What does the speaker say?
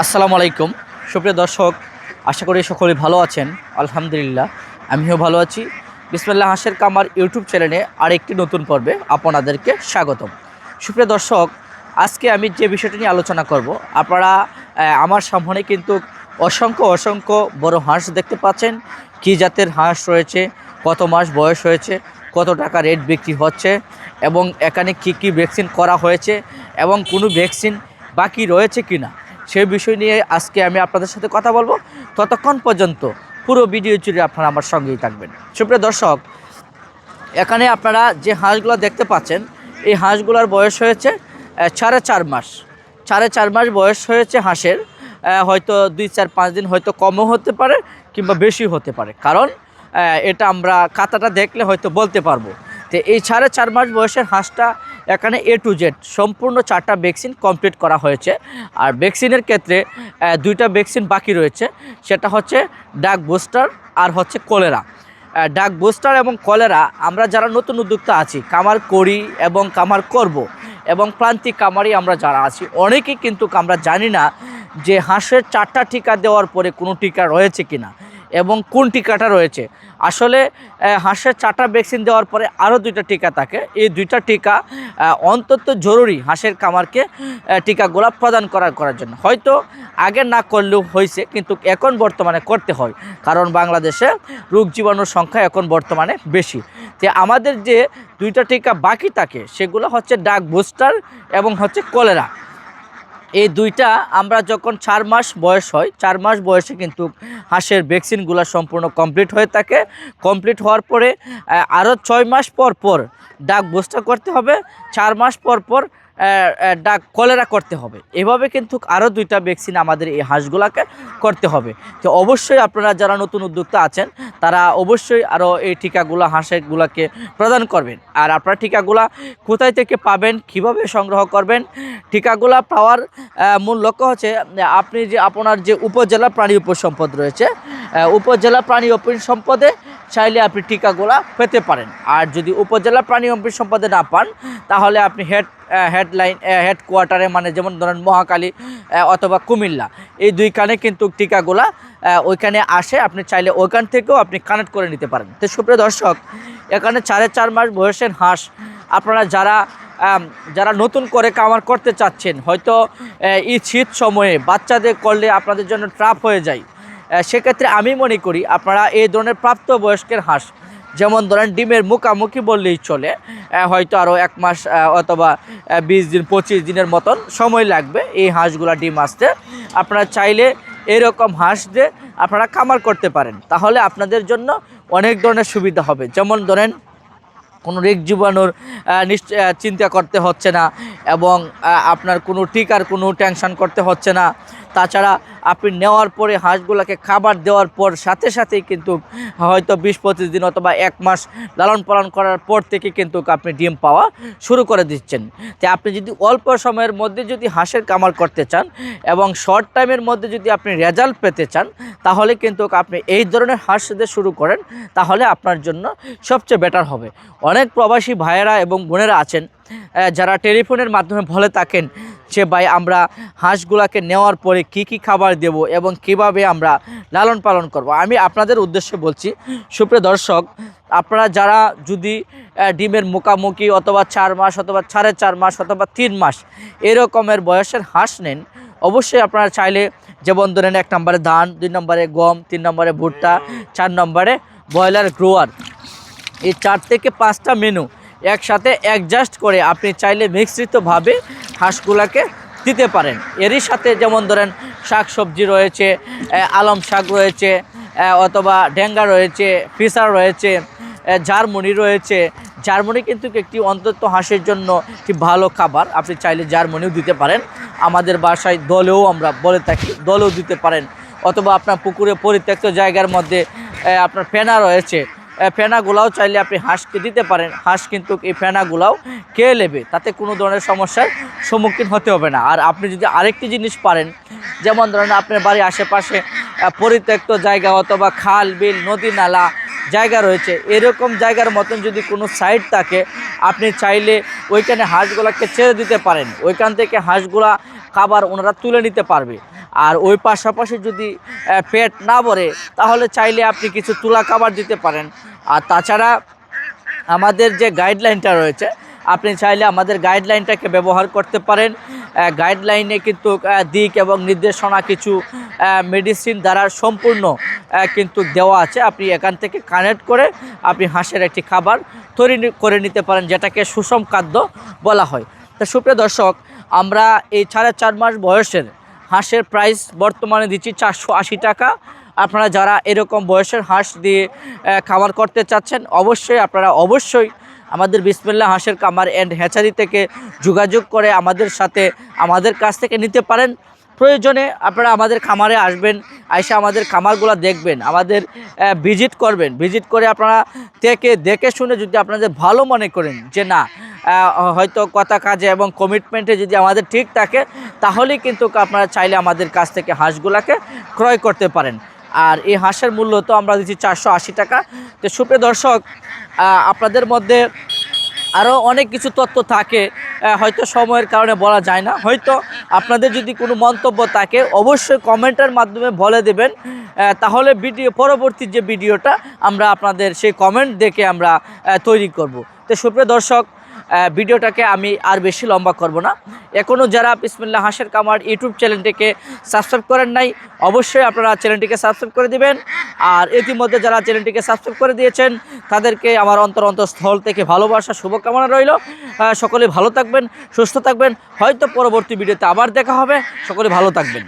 আসসালামু আলাইকুম সুপ্রিয় দর্শক, আশা করি সকলে ভালো আছেন। আলহামদুলিল্লাহ, আমিও ভালো আছি। বিসমিল্লাহ হাঁসের কামার ইউটিউব চ্যানেলে আরেকটি নতুন পর্বে আপনাদেরকে স্বাগতম। সুপ্রিয় দর্শক, আজকে আমি যে বিষয়টি নিয়ে আলোচনা করব, আপনারা আমার সামনে কিন্তু অসংখ্য বড় হাঁস দেখতে পাচ্ছেন। কী জাতের হাঁস রয়েছে, কত মাস বয়স হয়েছে, কত টাকা রেট বিক্রি হচ্ছে, এবং এখানে কি ভ্যাকসিন করা হয়েছে এবং কোনো ভ্যাকসিন বাকি রয়েছে কিনা, সেই বিষয় নিয়ে আজকে আমি আপনাদের সাথে কথা বলবো। ততক্ষণ পর্যন্ত পুরো ভিডিও জুড়ে আপনারা আমার সঙ্গেই থাকবেন। সুপ্রিয় দর্শক, এখানে আপনারা যে হাঁসগুলো দেখতে পাচ্ছেন, এই হাঁসগুলোর বয়স হয়েছে 4.5 মাস। 4.5 মাস বয়স হয়েছে হাঁসের। হয়তো 2-4-5 দিন হয়তো কমও হতে পারে কিংবা বেশি হতে পারে, কারণ এটা আমরা খাতাটা দেখলে হয়তো বলতে পারবো। তো এই 4.5 মাস বয়সের হাঁসটা এখানে A to Z সম্পূর্ণ 4টা ভ্যাকসিন কমপ্লিট করা হয়েছে। আর ভ্যাকসিনের ক্ষেত্রে 2টা ভ্যাকসিন বাকি রয়েছে, সেটা হচ্ছে ডাক বুস্টার আর হচ্ছে কলেরা। ডাক বুস্টার এবং কলেরা আমরা যারা নতুন উদ্যোক্তা আছি, কামার করি এবং কামার করব, এবং প্রান্তিক কামারি আমরা যারা আছি, অনেকেই কিন্তু আমরা জানি না যে হাঁসের 4টা টিকা দেওয়ার পরে কোনো টিকা রয়েছে কিনা এবং কোন টিকাটা রয়েছে। আসলে হাঁসের 4টা ভ্যাকসিন দেওয়ার পরে আরও 2টা টিকা থাকে। এই 2টা টিকা অন্তত জরুরি হাঁসের খামারকে টিকাগুলো প্রদান করার জন্য। হয়তো আগে না করলেও হয়েছে, কিন্তু এখন বর্তমানে করতে হয়, কারণ বাংলাদেশে রোগ জীবাণুর সংখ্যা এখন বর্তমানে বেশি। তো আমাদের যে 2টা টিকা বাকি থাকে সেগুলো হচ্ছে ডাক বুস্টার এবং হচ্ছে কলেরা। এই 2টা আমরা যখন 4 মাস বয়স হয়, 4 মাস বয়সে কিন্তু হাঁসের ভ্যাকসিনগুলো সম্পূর্ণ কমপ্লিট হয়ে থাকে। কমপ্লিট হওয়ার পরে আরও 6 মাস পর পর ডাক বুস্টার করতে হবে, 4 মাস পর পর ডাক কলেরা করতে হবে। এভাবে কিন্তু আরও 2টা ভ্যাকসিন আমাদের এই হাঁসগুলোকে করতে হবে। তো অবশ্যই আপনারা যারা নতুন উদ্যোক্তা আছেন, তারা অবশ্যই আরও এই টিকাগুলো হাঁসগুলোকে প্রদান করবেন। আর আপনারা টিকাগুলো কোথায় থেকে পাবেন, কিভাবে সংগ্রহ করবেন, টিকাগুলো পাওয়ার মূল লক্ষ্য হচ্ছে আপনি যে আপনার যে উপজেলা প্রাণী উপসম্পদ রয়েছে, উপজেলা প্রাণী উপসম্পদে চাইলে আপনি টিকাগুলা পেতে পারেন। আর যদি উপজেলা প্রাণী সম্পদে না পান, তাহলে আপনি হেডকোয়ার্টারে, মানে যেমন ধরেন মহাখালী অথবা কুমিল্লা, এই 2খানে কিন্তু টিকাগুলা ওইখানে আসে। আপনি চাইলে ওইখান থেকেও আপনি কানেক্ট করে নিতে পারেন। তো সুপ্রিয় দর্শক, এখানে 4.5 মাস বয়সের হাঁস আপনারা যারা নতুন করে খামার করতে চাচ্ছেন, হয়তো এই শীত সময়ে বাচ্চাদের করলে আপনাদের জন্য ট্রাপ হয়ে যায়, সেক্ষেত্রে আমি মনে করি আপনারা এই ধরনের প্রাপ্তবয়স্কের হাঁস, যেমন ধরেন ডিমের মুখামুখি বললেই চলে, হয়তো আরও 1 মাস অথবা 20 দিন 25 দিনের মতন সময় লাগবে এই হাঁসগুলা ডিম আসতে। আপনারা চাইলে এরকম হাঁস দিয়ে আপনারা খামার করতে পারেন, তাহলে আপনাদের জন্য অনেক ধরনের সুবিধা হবে। যেমন ধরেন কোনো রোগ জীবাণুর চিন্তা করতে হচ্ছে না, এবং আপনার কোনো টিকার কোনো টেনশন করতে হচ্ছে না। তাছাড়া আপনি নেওয়ার পরে হাঁসগুলোকে খাবার দেওয়ার পর সাথে সাথেই কিন্তু হয়তো 20-25 দিন অথবা 1 মাস লালন পালন করার পর থেকে কিন্তু আপনি ডিম পাওয়া শুরু করে দিচ্ছেন। তাই আপনি যদি অল্প সময়ের মধ্যে যদি হাঁসের খামার করতে চান এবং শর্ট টাইমের মধ্যে যদি আপনি রেজাল্ট পেতে চান, তাহলে কিন্তু আপনি এই ধরনের হাঁস দিয়ে শুরু করেন, তাহলে আপনার জন্য সবচেয়ে বেটার হবে। অনেক প্রবাসী ভাইয়েরা এবং বোনেরা আছেন যারা টেলিফোনের মাধ্যমে বলে থাকেন যে ভাই, আমরা হাঁসগুলাকে নেওয়ার পরে কি খাবার দেব এবং কিভাবে আমরা লালন পালন করব। আমি আপনাদের উদ্দেশ্যে বলছি, সুপ্রিয় দর্শক, আপনারা যারা যদি ডিমের মুখামুখি অথবা 4 মাস অথবা 4.5 মাস অথবা 3 মাস এরকমের বয়সের হাঁস নেন, অবশ্যই আপনারা চাইলে, যেমন ধরেন 1 নম্বরে ধান, 2 নম্বরে গম, 3 নম্বরে ভুট্টা, 4 নম্বরে ব্রয়লার গ্রোয়ার, এই 4 থেকে 5টা মেনু একসাথে অ্যাডজাস্ট করে আপনি চাইলে মিশ্রিতভাবে হাঁসগুলাকে দিতে পারেন। এরই সাথে যেমন ধরেন শাক সবজি রয়েছে, আলম শাক রয়েছে, অথবা ডেঙ্গা রয়েছে, ফিসার রয়েছে, জারমুনি রয়েছে। জারমুনি কিন্তু একটি অন্তত হাঁসের জন্য একটি ভালো খাবার, আপনি চাইলে জারমুনিও দিতে পারেন। আমাদের বাসায় দলেও আমরা বলে থাকি, দলেও দিতে পারেন। অথবা আপনার পুকুরে পরিত্যক্ত জায়গার মধ্যে আপনার ফেনা রয়েছে, ফেনাগুলাও চাইলে আপনি হাঁসকে দিতে পারেন। হাঁস কিন্তু এই ফেনাগুলাও খেয়ে নেবে, তাতে কোনো ধরনের সমস্যার সম্মুখীন হতে হবে না। আর আপনি যদি আরেকটি জিনিস পারেন, যেমন ধরেন আপনার বাড়ির আশেপাশে পরিত্যক্ত জায়গা অথবা খাল বিল নদী নালা জায়গা রয়েছে, এরকম জায়গার মতন যদি কোনো সাইড থাকে, আপনি চাইলে ওইখানে হাঁসগুলাকে ছেড়ে দিতে পারেন, ওইখান থেকে হাঁসগুলা খাবার ওনারা তুলে নিতে পারবে। আর ওই পাশাপাশি যদি পেট না ভরে তাহলে চাইলে আপনি কিছু তুলা খাবার দিতে পারেন। আর তাছাড়া আমাদের যে গাইডলাইনটা রয়েছে, আপনি চাইলে আমাদের গাইডলাইনটাকে ব্যবহার করতে পারেন। গাইডলাইনে কিন্তু দিক এবং নির্দেশনা কিছু মেডিসিন দ্বারা সম্পূর্ণ কিন্তু দেওয়া আছে। আপনি এখান থেকে কানেক্ট করে আপনি হাঁসের একটি খাবার তৈরি করে নিতে পারেন, যেটাকে সুষম খাদ্য বলা হয়। তা সুপ্রিয় দর্শক, আমরা এই 4.5 মাস বয়সের হাঁসের প্রাইস বর্তমানে দিচ্ছি 480 টাকা। আপনারা যারা এরকম বয়সের হাঁস দিয়ে খামার করতে চাচ্ছেন, অবশ্যই আমাদের বিসমিল্লাহ হাঁসের খামার অ্যান্ড হ্যাচারি থেকে যোগাযোগ করে আমাদের কাছ থেকে নিতে পারেন। প্রয়োজনে আপনারা আমাদের খামারে আসবেন, এসে আমাদের খামারগুলো দেখবেন, আমাদের ভিজিট করবেন। ভিজিট করে আপনারা দেখে শুনে যদি আপনাদের ভালো মনে করেন যে না, হয়তো কথা কাজে এবং কমিটমেন্টে যদি আমাদের ঠিক থাকে, তাহলেই কিন্তু আপনারা চাইলে আমাদের কাছ থেকে হাঁসগুলোকে ক্রয় করতে পারেন। আর এই হাঁসের মূল্য তো আমরা দিচ্ছি 480 টাকা। তো সুপ্রিয় দর্শক, আপনাদের মধ্যে আরও অনেক কিছু তথ্য থাকে, হয়তো সময়ের কারণে বলা যায় না। হয়তো আপনাদের যদি কোনো মন্তব্য থাকে, অবশ্যই কমেন্টের মাধ্যমে বলে দেবেন, তাহলে পরবর্তী যে ভিডিওটা আমরা আপনাদের সেই কমেন্ট দেখে আমরা তৈরি করব। তো সুপ্রিয় দর্শক, ভিডিওটাকে আমি আর বেশি লম্বা করব না। এখনও যারা বিসমিল্লাহ হাঁসের খামার ইউটিউব চ্যানেলটিকে সাবস্ক্রাইব করেন নাই, অবশ্যই আপনারা চ্যানেলটিকে সাবস্ক্রাইব করে দিবেন। আর ইতিমধ্যে যারা চ্যানেলটিকে সাবস্ক্রাইব করে দিয়েছেন, তাদেরকে আমার অন্তরস্থল থেকে ভালোবাসা শুভকামনা রইল। সকলে ভালো থাকবেন, সুস্থ থাকবেন। হয়তো পরবর্তী ভিডিওতে আবার দেখা হবে। সকলে ভালো থাকবেন।